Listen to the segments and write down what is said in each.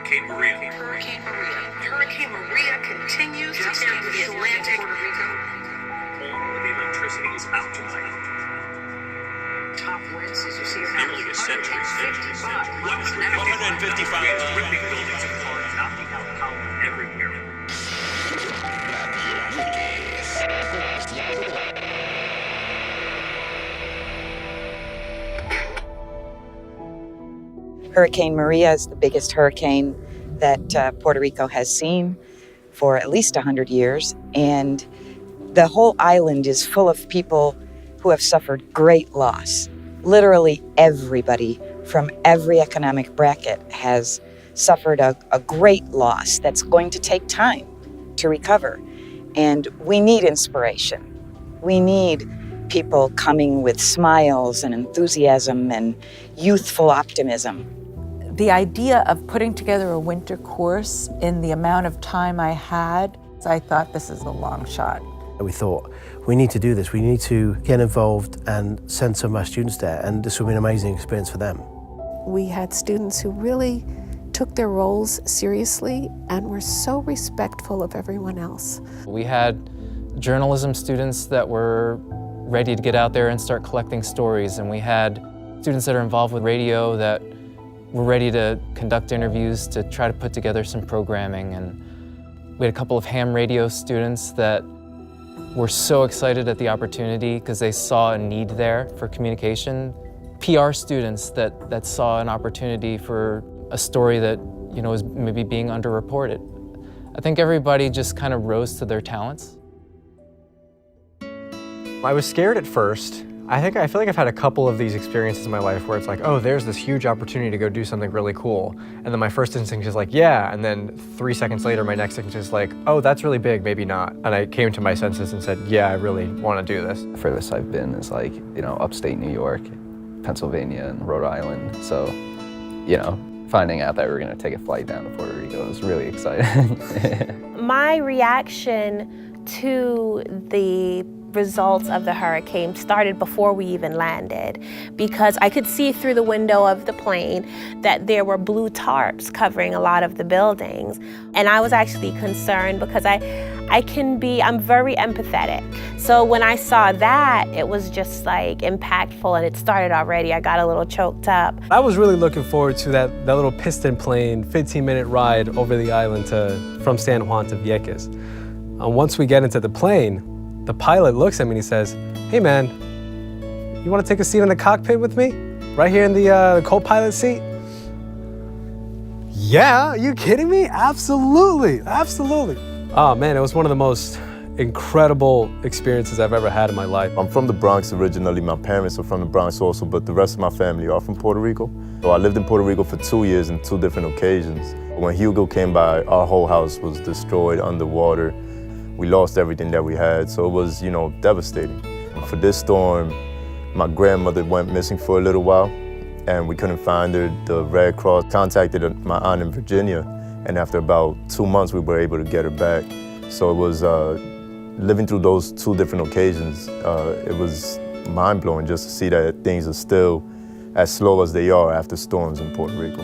Hurricane Maria. Hurricane Maria. Hurricane Maria continues to hit the Atlantic. All of the electricity is out tonight. Top winds, as you see, are Nearly a century. 155 ripping buildings apart, knocking out power everywhere. Hurricane Maria is the biggest hurricane that Puerto Rico has seen for at least 100 years. And the whole island is full of people who have suffered great loss. Literally everybody from every economic bracket has suffered a great loss that's going to take time to recover. And we need inspiration. We need people coming with smiles and enthusiasm and youthful optimism. The idea of putting together a winter course in the amount of time I had, I thought this is a long shot. We thought, we need to do this. We need to get involved and send some of our students there, and this will be an amazing experience for them. We had students who really took their roles seriously and were so respectful of everyone else. We had journalism students that were ready to get out there and start collecting stories, and we had students that are involved with radio that were ready to conduct interviews to try to put together some programming. And we had a couple of ham radio students that were so excited at the opportunity because they saw a need there for communication. PR students that saw an opportunity for a story that, you know, was maybe being underreported. I think everybody just kind of rose to their talents. I was scared at first. I feel like I've had a couple of these experiences in my life where it's like, oh, there's this huge opportunity to go do something really cool. And then my first instinct is like, yeah. And then 3 seconds later, my next instinct is like, oh, that's really big, maybe not. And I came to my senses and said, yeah, I really want to do this. The furthest I've been is like, you know, upstate New York, Pennsylvania, and Rhode Island. So, you know, finding out that we were going to take a flight down to Puerto Rico was really exciting. My reaction to the results of the hurricane started before we even landed, because I could see through the window of the plane that there were blue tarps covering a lot of the buildings. And I was actually concerned because I'm very empathetic. So when I saw that, it was just like impactful, and it started already. I got a little choked up. I was really looking forward to that little piston plane, 15-minute ride over the island from San Juan to Vieques. Once we get into the plane, the pilot looks at me and he says, hey man, you want to take a seat in the cockpit with me? Right here in the co-pilot seat? Yeah, are you kidding me? Absolutely, absolutely. Oh man, it was one of the most incredible experiences I've ever had in my life. I'm from the Bronx originally. My parents are from the Bronx also, but the rest of my family are from Puerto Rico. So I lived in Puerto Rico for 2 years in 2 different occasions. When Hugo came by, our whole house was destroyed underwater. We lost everything that we had, so it was, you know, devastating. For this storm, my grandmother went missing for a little while, and we couldn't find her. The Red Cross contacted my aunt in Virginia, and after about 2 months, we were able to get her back. So it was, living through those 2 different occasions, it was mind-blowing just to see that things are still as slow as they are after storms in Puerto Rico.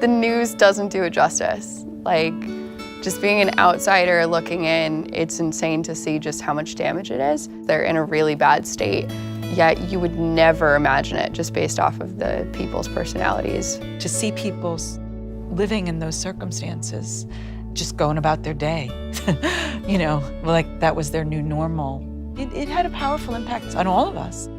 The news doesn't do it justice. Like, just being an outsider looking in, it's insane to see just how much damage it is. They're in a really bad state, yet you would never imagine it just based off of the people's personalities. To see people living in those circumstances, just going about their day, you know, like that was their new normal. It had a powerful impact on all of us.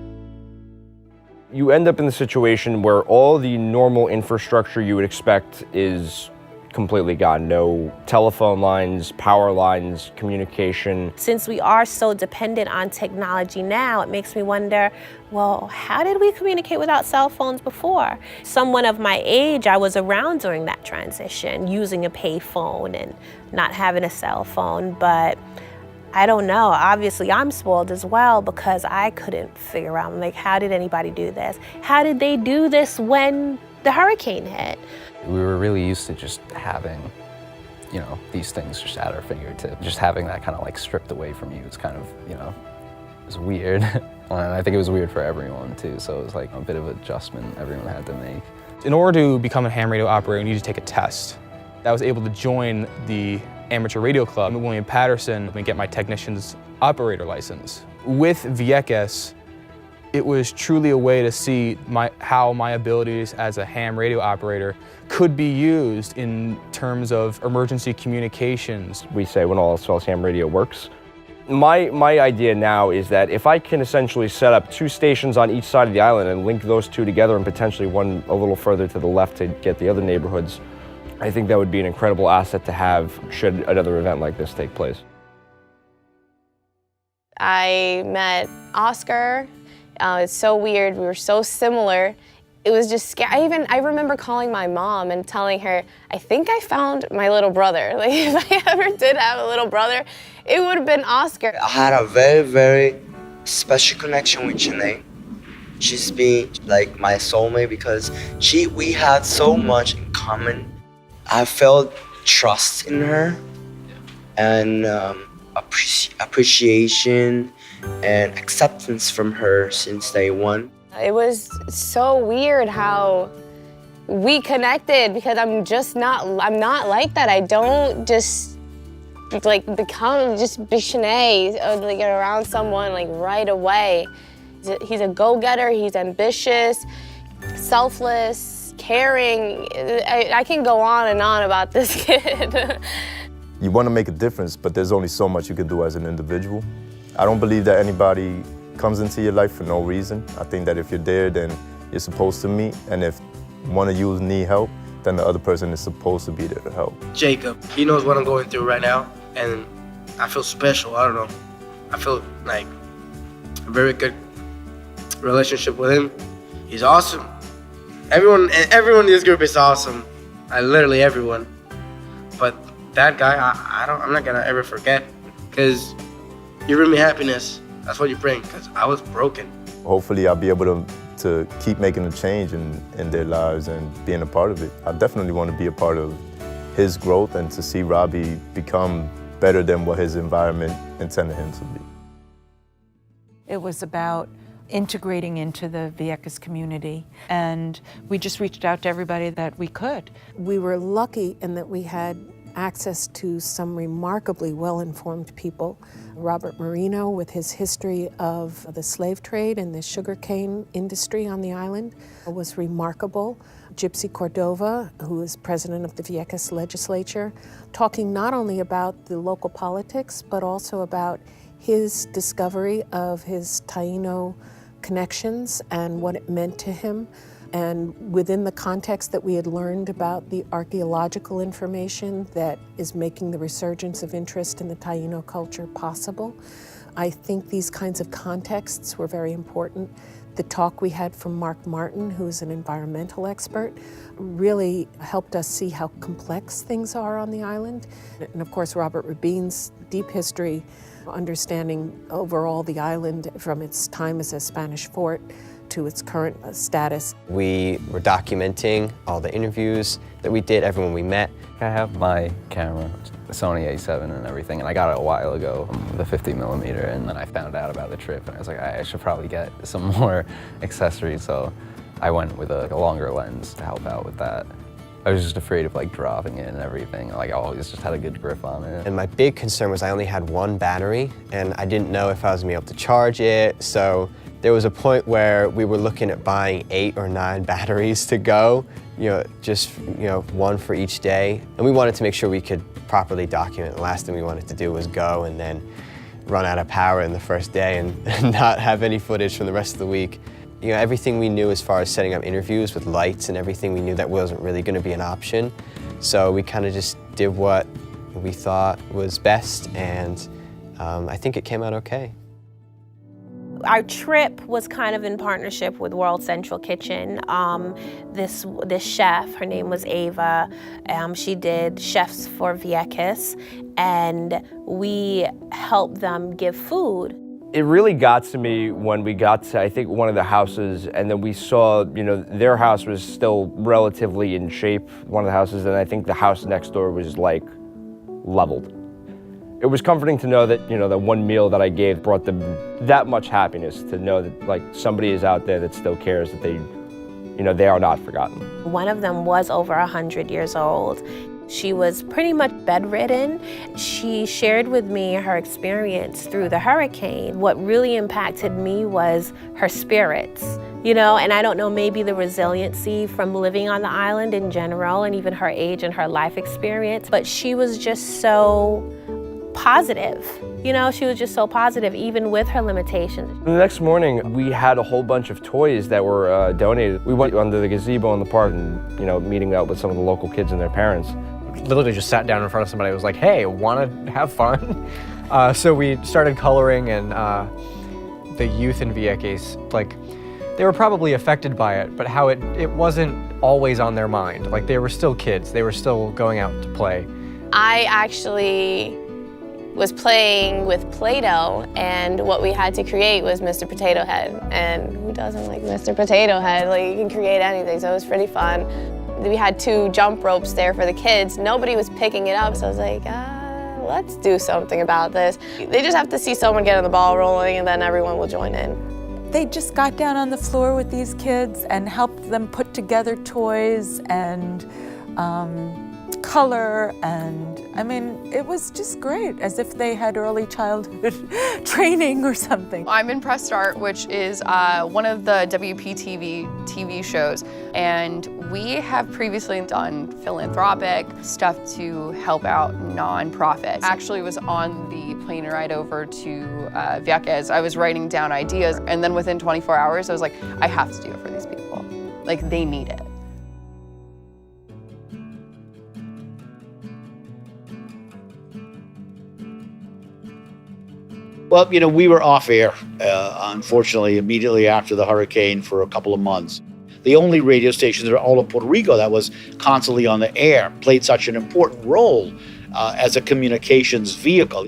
You end up in the situation where all the normal infrastructure you would expect is completely gone. No telephone lines, power lines, communication. Since we are so dependent on technology now, it makes me wonder, well, how did we communicate without cell phones before? Someone of my age, I was around during that transition, using a pay phone and not having a cell phone, but I don't know. Obviously, I'm spoiled as well because I couldn't figure out, like, how did anybody do this? How did they do this when the hurricane hit? We were really used to just having, you know, these things just at our fingertips. Just having that kind of like stripped away from you, it's kind of, you know, it was weird. And I think it was weird for everyone too, so it was like a bit of an adjustment everyone had to make. In order to become a ham radio operator, you need to take a test. I was able to join the amateur radio club at William Paterson and get my technician's operator license. With Vieques, it was truly a way to see how my abilities as a ham radio operator could be used in terms of emergency communications. We say when all else fails, ham radio works. My idea now is that if I can essentially set up 2 stations on each side of the island and link those 2 together and potentially one a little further to the left to get the other neighborhoods, I think that would be an incredible asset to have should another event like this take place. I met Oscar. It's so weird, we were so similar. It was just scary. I remember calling my mom and telling her, I think I found my little brother. Like, if I ever did have a little brother, it would have been Oscar. I had a very, very special connection with CHENEY. She's been like my soulmate because we had so much in common. I felt trust in her and appreciation and acceptance from her since day one. It was so weird how we connected because I'm not like that. I don't just be CHENEY or like around someone like right away. He's a go-getter, he's ambitious, selfless, caring. I can go on and on about this kid. You want to make a difference, but there's only so much you can do as an individual. I don't believe that anybody comes into your life for no reason. I think that if you're there, then you're supposed to meet, and if one of you need help, then the other person is supposed to be there to help. Jacob, he knows what I'm going through right now, and I feel special. I don't know. I feel like a very good relationship with him. He's awesome. Everyone in this group is awesome. Literally everyone. But that guy, I'm not gonna ever forget, because you bring me happiness. That's what you bring, because I was broken. Hopefully I'll be able to keep making a change in their lives and being a part of it. I definitely want to be a part of his growth and to see Robbie become better than what his environment intended him to be. It was about integrating into the Vieques community, and we just reached out to everybody that we could. We were lucky in that we had access to some remarkably well-informed people. Robert Marino, with his history of the slave trade and the sugarcane industry on the island, was remarkable. Gypsy Cordova, who is president of the Vieques legislature, talking not only about the local politics, but also about his discovery of his Taino connections and what it meant to him. And within the context that we had learned about the archaeological information that is making the resurgence of interest in the Taino culture possible, I think these kinds of contexts were very important. The talk we had from Mark Martin, who is an environmental expert, really helped us see how complex things are on the island. And of course, Robert Rabin's deep history, understanding overall the island from its time as a Spanish fort to its current status. We were documenting all the interviews that we did, everyone we met. I have my camera, the Sony A7 and everything, and I got it a while ago, the 50mm, and then I found out about the trip, and I was like, I should probably get some more accessories, so I went with a longer lens to help out with that. I was just afraid of like dropping it and everything. Like I always just had a good grip on it. And my big concern was I only had one battery, and I didn't know if I was gonna be able to charge it, so there was a point where we were looking at buying 8 or 9 batteries to go, just one for each day. And we wanted to make sure we could properly document. The last thing we wanted to do was go and then run out of power in the first day and not have any footage from the rest of the week. Everything we knew as far as setting up interviews with lights and everything, we knew that wasn't really going to be an option. So we kind of just did what we thought was best, and I think it came out okay. Our trip was kind of in partnership with World Central Kitchen. This chef, her name was Ava, she did Chefs for Vieques, and we helped them give food. It really got to me when we got to, I think, one of the houses, and then we saw, their house was still relatively in shape, one of the houses, and I think the house next door was like leveled. It was comforting to know that, that one meal that I gave brought them that much happiness, to know that like somebody is out there that still cares, that they are not forgotten. One of them was over 100 years old. She was pretty much bedridden. She shared with me her experience through the hurricane. What really impacted me was her spirits, you know, and I don't know, maybe the resiliency from living on the island in general and even her age and her life experience, but she was just so positive. You know, she was just so positive, even with her limitations. The next morning, we had a whole bunch of toys that were donated. We went under the gazebo in the park and, you know, meeting up with some of the local kids and their parents. Literally just sat down in front of somebody and was like, hey, want to have fun? So we started coloring, and the youth in Vieques, like, they were probably affected by it, but how it wasn't always on their mind. Like, they were still kids. They were still going out to play. I actually was playing with Play-Doh, and what we had to create was Mr. Potato Head. And who doesn't like Mr. Potato Head? Like, you can create anything, so it was pretty fun. We had 2 jump ropes there for the kids. Nobody was picking it up, so I was like, let's do something about this. They just have to see someone getting the ball rolling, and then everyone will join in. They just got down on the floor with these kids and helped them put together toys and color, and I mean, it was just great, as if they had early childhood training or something. I'm in Press Start, which is one of the WPTV TV shows, and we have previously done philanthropic stuff to help out nonprofits. Actually was on the plane ride over to Vieques. I was writing down ideas, and then within 24 hours, I was like, I have to do it for these people. Like, they need it. Well, you know, we were off air, unfortunately, immediately after the hurricane for a couple of months. The only radio station in all of Puerto Rico that was constantly on the air played such an important role as a communications vehicle.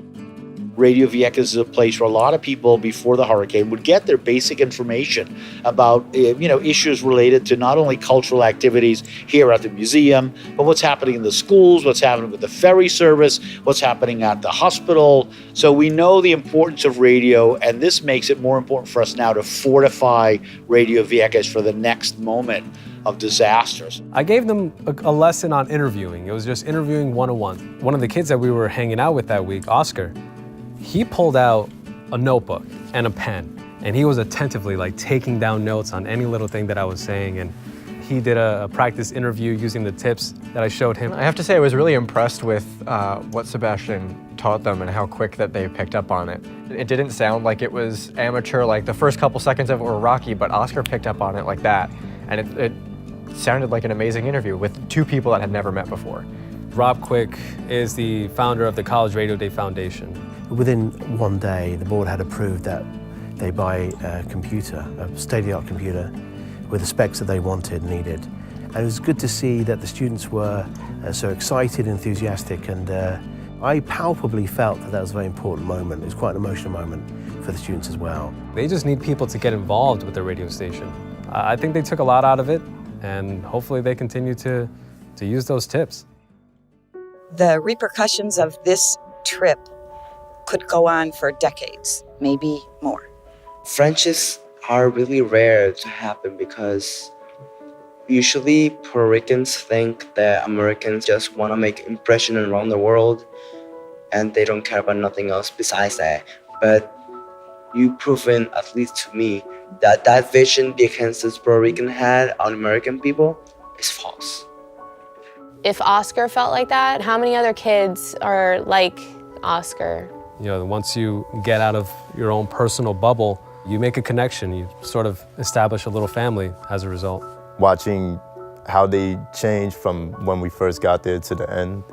Radio Vieques is a place where a lot of people before the hurricane would get their basic information about, you know, issues related to not only cultural activities here at the museum, but what's happening in the schools, what's happening with the ferry service, what's happening at the hospital. So we know the importance of radio, and this makes it more important for us now to fortify Radio Vieques for the next moment of disasters. I gave them a lesson on interviewing. It was just interviewing 101. One of the kids that we were hanging out with that week, Oscar, he pulled out a notebook and a pen, and he was attentively like taking down notes on any little thing that I was saying, and he did a practice interview using the tips that I showed him. I have to say I was really impressed with what Sebastian taught them and how quick that they picked up on it. It didn't sound like it was amateur, like the first couple seconds of it were rocky, but Oscar picked up on it like that, and it sounded like an amazing interview with 2 people that had never met before. Rob Quick is the founder of the College Radio Day Foundation. Within one day, the board had approved that they buy a computer, a state-of-the-art computer, with the specs that they wanted and needed. And it was good to see that the students were so excited, enthusiastic, and I palpably felt that that was a very important moment. It was quite an emotional moment for the students as well. They just need people to get involved with the radio station. I think they took a lot out of it, and hopefully they continue to use those tips. The repercussions of this trip could go on for decades, maybe more. Friendships are really rare to happen because usually Puerto Ricans think that Americans just want to make an impression around the world and they don't care about nothing else besides that. But you've proven, at least to me, that that vision Viequenses Puerto Rican had on American people is false. If Oscar felt like that, how many other kids are like Oscar? You know, once you get out of your own personal bubble, you make a connection. You sort of establish a little family as a result. Watching how they changed from when we first got there to the end,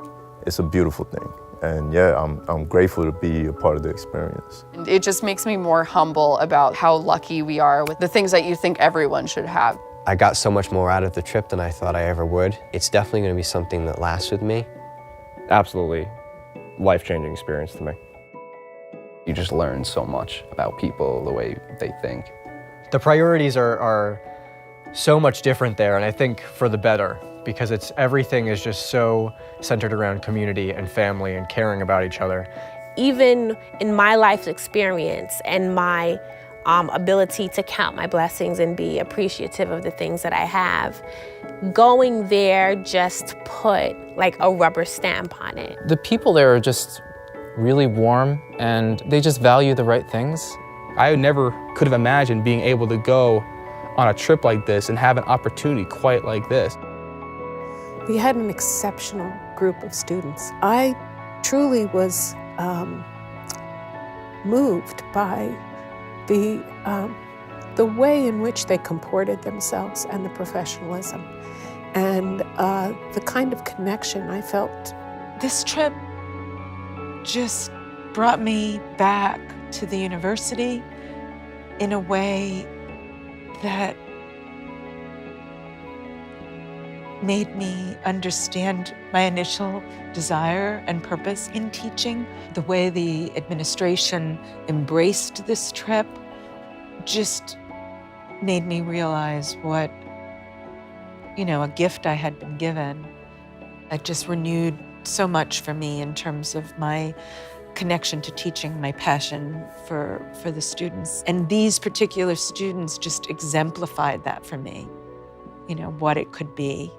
it's a beautiful thing. And yeah, I'm grateful to be a part of the experience. It just makes me more humble about how lucky we are with the things that you think everyone should have. I got so much more out of the trip than I thought I ever would. It's definitely going to be something that lasts with me. Absolutely life-changing experience to me. You just learn so much about people, the way they think. The priorities are so much different there, and I think for the better, because everything is just so centered around community and family and caring about each other. Even in my life experience and my ability to count my blessings and be appreciative of the things that I have. Going there just put like a rubber stamp on it. The people there are just really warm and they just value the right things. I never could have imagined being able to go on a trip like this and have an opportunity quite like this. We had an exceptional group of students. I truly was moved by the way in which they comported themselves and the professionalism and the kind of connection I felt. This trip just brought me back to the university in a way that made me understand my initial desire and purpose in teaching. The way the administration embraced this trip just made me realize what, a gift I had been given. It just renewed so much for me in terms of my connection to teaching, my passion for the students. And these particular students just exemplified that for me, what it could be.